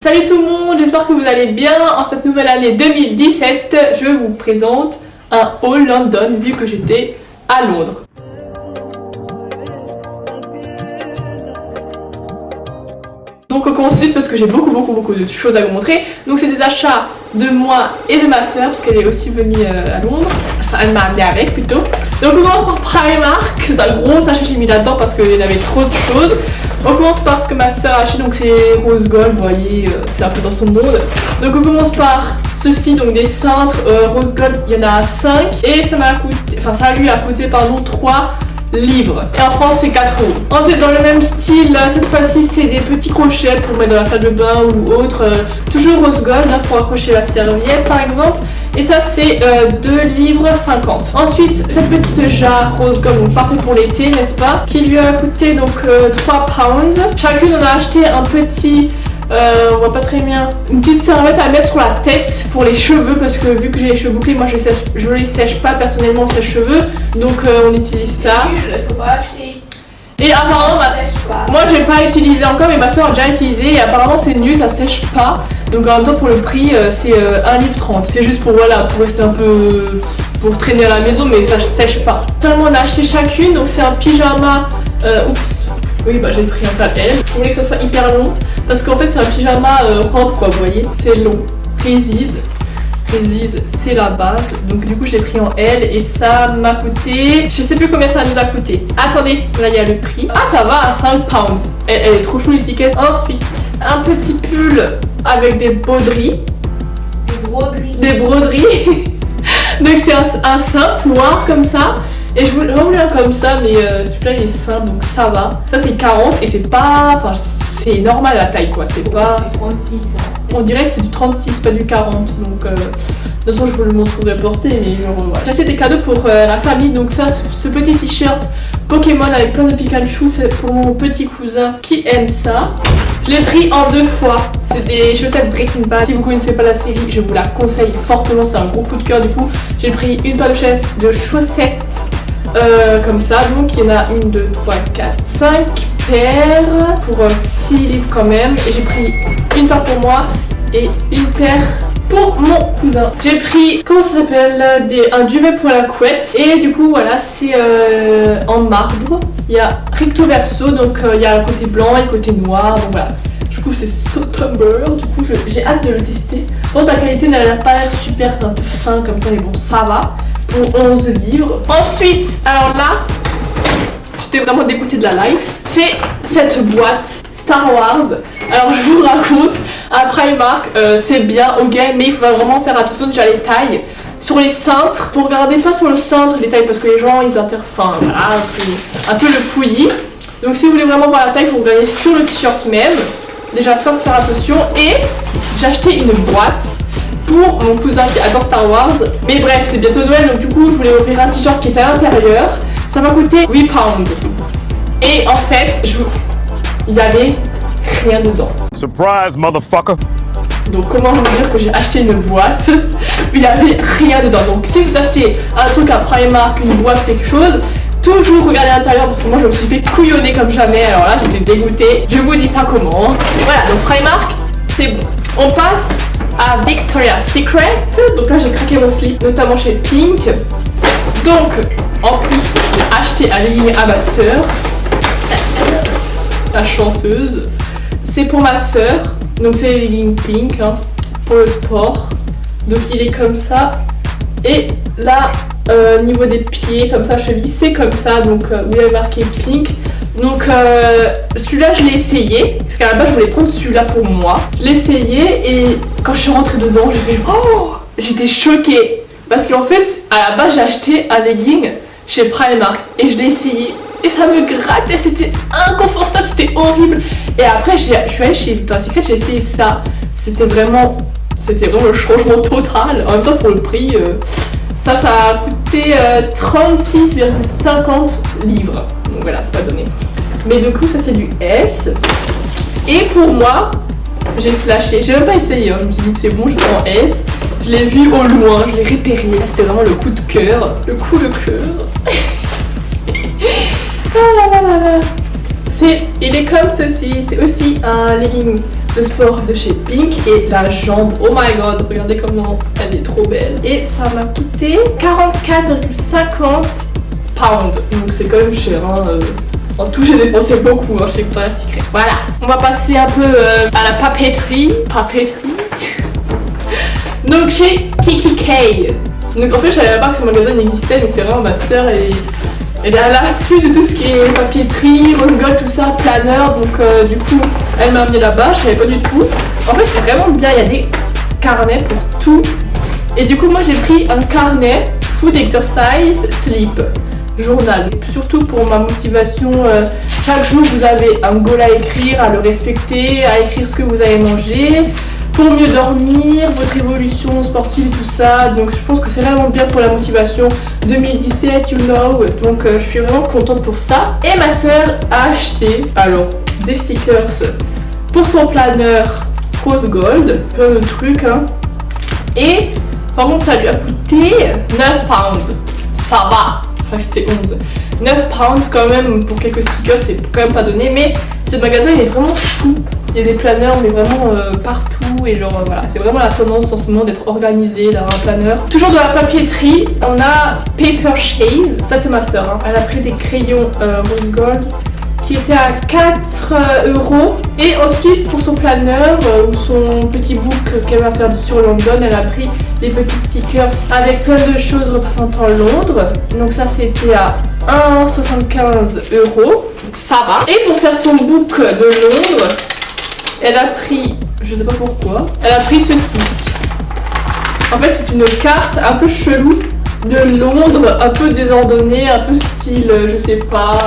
Salut tout le monde, j'espère que vous allez bien. En cette nouvelle année 2017, je vous présente un haul London vu que j'étais à Londres. Donc on commence vite parce que j'ai beaucoup de choses à vous montrer. Donc c'est des achats de moi et de ma soeur parce qu'elle est aussi venue à Londres. Enfin elle m'a amené avec plutôt. Donc on commence par Primark, c'est un gros sachet que j'ai mis là-dedans parce qu'il y avait trop de choses. On commence par ce que ma soeur a acheté, donc c'est rose gold, vous voyez, c'est un peu dans son monde. Donc on commence par ceci, donc des cintres rose gold, il y en a 5 et ça m'a coûté, enfin ça lui a coûté pardon 3 livres. Et en France c'est 4 €. Ensuite dans le même style, cette fois-ci c'est des petits crochets pour mettre dans la salle de bain ou autre, toujours rose gold hein, pour accrocher la serviette par exemple. Et ça c'est 2 livres 50. Ensuite cette petite jarre rose gold, donc parfait pour l'été n'est-ce pas, qui lui a coûté donc 3 pounds. Chacune on a acheté un petit on voit pas très bien, une petite serviette à mettre sur la tête pour les cheveux parce que vu que j'ai les cheveux bouclés, moi je les sèche pas personnellement ces cheveux, donc on utilise ça. Faut pas acheter. Et apparemment moi j'ai pas utilisé encore mais ma soeur a déjà utilisé et apparemment c'est nul, ça sèche pas. Donc en même temps pour le prix c'est 1,30 livre. C'est juste pour voilà, pour rester un peu, pour traîner à la maison mais ça sèche pas. Seulement on a acheté chacune, donc c'est un pyjama, oui bah j'ai pris un tas L. Je voulais que ça soit hyper long parce qu'en fait c'est un pyjama robe quoi, vous voyez, c'est long. Précise, c'est la base. Donc du coup je l'ai pris en L et ça m'a coûté, je sais plus combien ça nous a coûté. Attendez, là il y a le prix. Ah ça va à 5 pounds. Elle est trop chou l'étiquette. Ensuite, un petit pull avec des broderies. Des broderies. Donc c'est un simple noir comme ça. Et je voulais un comme ça, mais celui-là il est simple donc ça va. Ça c'est 40 et c'est pas. Enfin, c'est normal la taille quoi. C'est pas. 36. On dirait que c'est du 36, pas du 40. Donc, de toute façon, je vous le montrerai porté, mais genre voilà. J'ai acheté des cadeaux pour la famille. Donc, ça, ce petit t-shirt Pokémon avec plein de Pikachu, c'est pour mon petit cousin qui aime ça. Je l'ai pris en 2 fois. C'est des chaussettes Breaking Bad. Si vous connaissez pas la série, je vous la conseille fortement. C'est un gros coup de cœur du coup. J'ai pris une paire de chaussettes comme ça. Donc il y en a 1, 2, 3, 4, 5 paires pour 6 livres quand même. Et j'ai pris une paire pour moi et une paire pour mon cousin. J'ai pris, comment ça s'appelle, un duvet pour la couette. Et du coup voilà, c'est en marbre. Il y a recto verso, donc il y a un côté blanc et un côté noir. Donc voilà. Du coup c'est September, du coup j'ai hâte de le tester. Bon la qualité n'a pas l'air super, c'est un peu fin comme ça mais bon ça va. Pour 11 livres. Ensuite, alors là, j'étais vraiment dégoûtée de la life. C'est cette boîte Star Wars. Alors je vous raconte, à Primark, c'est bien, ok, mais il faut vraiment faire attention déjà les tailles. Sur les cintres, vous regardez pas sur le cintre les tailles parce que les gens ils enfin voilà, c'est un peu le fouillis. Donc si vous voulez vraiment voir la taille, il faut regarder sur le t-shirt même. Déjà ça, faut faire attention. Et j'ai acheté une boîte pour mon cousin qui adore Star Wars. Mais bref, c'est bientôt Noël, donc du coup je voulais offrir un t-shirt qui était à l'intérieur. Ça m'a coûté 8 pounds. Et en fait, il y avait rien dedans. Surprise, motherfucker! Donc comment vous dire que j'ai acheté une boîte où il n'y avait rien dedans. Donc si vous achetez un truc à Primark, une boîte, quelque chose, toujours regardez à l'intérieur parce que moi je me suis fait couillonner comme jamais. Alors là j'étais dégoûtée, je vous dis pas comment. Voilà, donc Primark, c'est bon. On passe à Victoria's Secret. Donc là j'ai craqué mon slip, notamment chez Pink. Donc en plus j'ai acheté un legging à ma soeur, la chanceuse. C'est pour ma soeur, donc c'est les leggings Pink hein, pour le sport. Donc il est comme ça. Et là niveau des pieds comme ça, cheville c'est comme ça. Donc où il y avait marqué Pink. Donc celui-là je l'ai essayé parce qu'à la base je voulais prendre celui-là pour moi. Je l'ai essayé et quand je suis rentrée dedans j'ai fait oh, j'étais choquée parce qu'en fait à la base j'ai acheté un legging chez Primark et je l'ai essayé et ça me grattait, c'était inconfortable, c'était horrible. Et après je suis allée chez Victoria's Secret, j'ai essayé ça, c'était vraiment le changement total. En même temps pour le prix ça a coûté 36,50 livres. Donc voilà, c'est pas donné. Mais du coup, ça c'est du S. Et pour moi, j'ai flashé. J'ai même pas essayé, hein. Je me suis dit que c'est bon, je l'ai en S. Je l'ai vu au loin, je l'ai repéré. Là, c'était vraiment le coup de cœur. Le coup de cœur. Ah là là là là. Il est comme ceci. C'est aussi un legging de sport de chez Pink et la jambe, oh my god, regardez comment elle est trop belle. Et ça m'a coûté 44,50 pounds, donc c'est quand même cher hein. En tout j'ai dépensé beaucoup hein, chez Victoria's Secret. Voilà, on va passer un peu à la papeterie. Donc chez Kikki.K. Donc en fait je savais pas que ce magasin existait, mais c'est vraiment ma soeur et elle est à l'affût de tout ce qui est papeterie, rose gold, tout ça, planeur. Donc du coup elle m'a amené là-bas, je savais pas du tout. En fait c'est vraiment bien, il y a des carnets pour tout. Et du coup moi j'ai pris un carnet Food Exercise Sleep journal, surtout pour ma motivation. Chaque jour vous avez un goal à écrire, à le respecter, à écrire ce que vous avez mangé pour mieux dormir, votre évolution sportive et tout ça. Donc je pense que c'est vraiment bien pour la motivation 2017, you know. Donc je suis vraiment contente pour ça. Et ma soeur a acheté alors des stickers pour son planeur rose gold, plein de trucs hein. Et par contre ça lui a coûté 9 pounds. Ça va, enfin c'était 11. 9 pounds quand même pour quelques stickers, c'est quand même pas donné, mais ce magasin il est vraiment chou. Il y a des planeurs mais vraiment partout et genre voilà, c'est vraiment la tendance en ce moment d'être organisé, d'avoir un planeur. Toujours dans la papeterie, on a Paper Chase, ça c'est ma soeur hein. Elle a pris des crayons rose gold qui étaient à 4 €. Et ensuite pour son planeur ou son petit book qu'elle va faire sur London, elle a pris des petits stickers avec plein de choses représentant Londres. Donc ça c'était à 1,75 €, ça va. Et pour faire son book de Londres, elle a pris, je sais pas pourquoi, elle a pris ceci. En fait c'est une carte un peu chelou de Londres, un peu désordonnée, un peu style, je sais pas.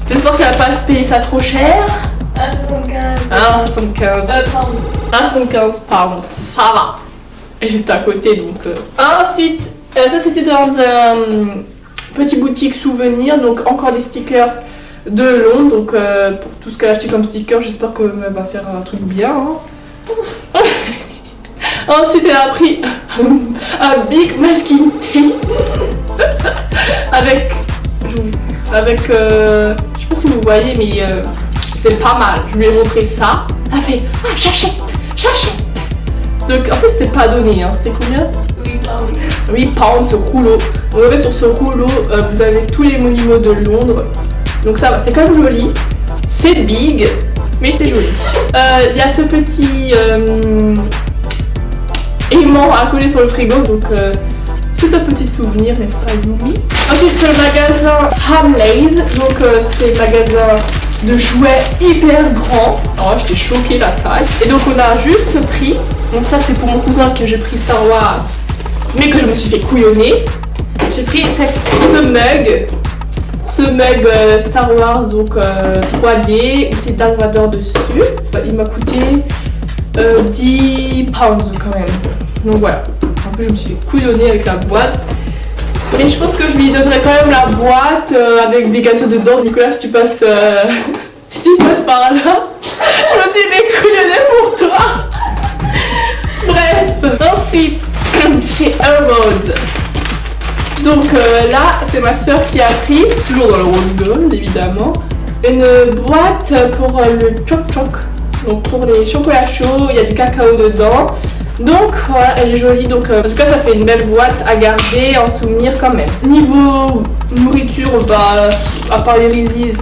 J'espère qu'elle va pas se payer ça trop cher. 1,75 pounds, ça va. Et juste à côté donc. Ensuite, ça c'était dans un petit boutique souvenir, donc encore des stickers de Londres. Donc pour tout ce qu'elle a acheté comme sticker, j'espère qu'elle va faire un truc bien. Hein. Ensuite elle a pris un big masking tape avec je sais pas si vous voyez mais c'est pas mal. Je lui ai montré ça. Elle a fait j'achète. Donc en fait c'était pas donné hein. C'était combien? 8 pounds ce rouleau. Donc en fait sur ce rouleau vous avez tous les monuments de Londres. Donc ça va, c'est quand même joli. C'est big mais c'est joli. Il y a ce petit aimant à coller sur le frigo, donc c'est un petit souvenir, n'est-ce pas Yumi? Ensuite c'est le magasin Hamleys, donc c'est le magasin de jouets hyper grand. Alors là j'étais choquée la taille. Et donc on a juste pris, donc ça c'est pour mon cousin que j'ai pris Star Wars, mais que je me suis fait couillonner. J'ai pris ce mug Star Wars, donc 3D, où c'est Darth Vader dessus. Il m'a coûté 10 pounds quand même. Donc voilà. En plus je me suis fait couillonner avec la boîte. Mais je pense que je lui donnerai quand même la boîte avec des gâteaux dedans. Nicolas, si tu passes par là, je me suis fait couillonner pour toi. Bref. Ensuite, chez Harrods. Donc là, c'est ma soeur qui a pris, toujours dans le rose gold évidemment, une boîte pour le choc choc. Donc pour les chocolats chauds, il y a du cacao dedans. Donc voilà, elle est jolie. Donc en tout cas ça fait une belle boîte à garder en souvenir quand même. Niveau nourriture, bah à part les Reese's,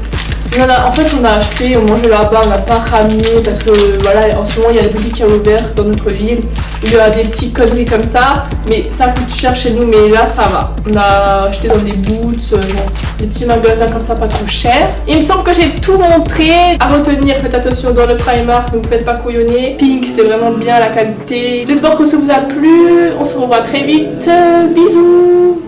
en fait on a acheté, on mangeait là-bas, on n'a pas ramené parce que voilà, en ce moment il y a des boutiques qui ont ouvert dans notre ville. Il y a des petites conneries comme ça, mais ça coûte cher chez nous, mais là ça va. On a acheté dans des Boots, des petits magasins comme ça pas trop cher. Il me semble que j'ai tout montré. À retenir, faites attention dans le Primark, ne vous faites pas couillonner. Pink, c'est vraiment bien la qualité. J'espère que ça vous a plu. On se revoit très vite. Bisous.